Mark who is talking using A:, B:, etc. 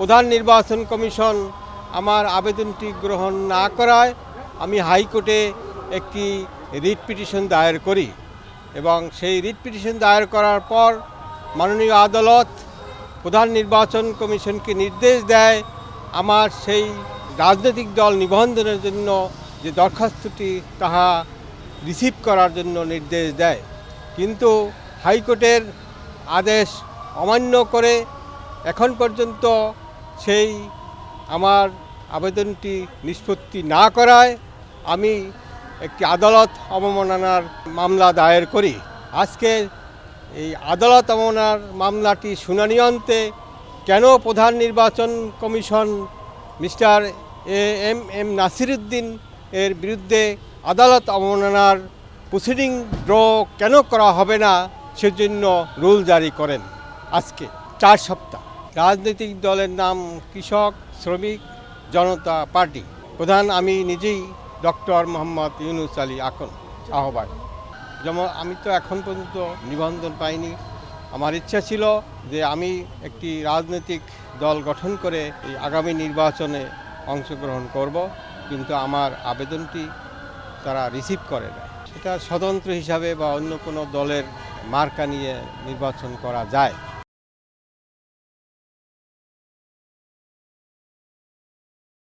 A: প্রধান নির্বাচন কমিশন আমার আবেদনটি গ্রহণ না করায় আমি হাইকোর্টে একটি রিট পিটিশন দায়ের করি এবং সেই রিট পিটিশন দায়ের করার পর মাননীয় আদালত প্রধান নির্বাচন কমিশনকে নির্দেশ দেয় আমার সেই রাজনৈতিক দল নিবন্ধনের জন্য যে দরখাস্তটি তাহা রিসিভ করার জন্য নির্দেশ দেয়। কিন্তু হাইকোর্টের আদেশ অমান্য করে এখন পর্যন্ত সেই আমার আবেদনটি নিষ্পত্তি না করায় আমি একটি আদালত অবমাননার মামলা দায়ের করি। আজকে এই আদালত অবমাননার মামলাটি শুনানি অন্তে কেন প্রধান নির্বাচন কমিশন মিস্টার এম নাসিরউদ্দিন এর বিরুদ্ধে আদালত অবমাননার প্রসিডিং ড্র কেন করা হবে না সেজন্য রুল জারি করেন আজকে 4 সপ্তাহ। রাজনৈতিক দলের নাম কৃষক শ্রমিক জনতা পার্টি। প্রধান আমি নিজেই ডক্টর মোহাম্মদ ইউনুস আলী আকন আহ্বায়ক। যেমন আমি তো এখন পর্যন্ত নিবন্ধন পাইনি। আমার ইচ্ছা ছিল যে আমি একটি রাজনৈতিক দল গঠন করে এই আগামী নির্বাচনে অংশগ্রহণ করব, কিন্তু আমার আবেদনটি তারা রিসিভ করে না। সেটা স্বতন্ত্র হিসাবে বা অন্য কোনো দলের মার্কা নিয়ে নির্বাচন করা যায়।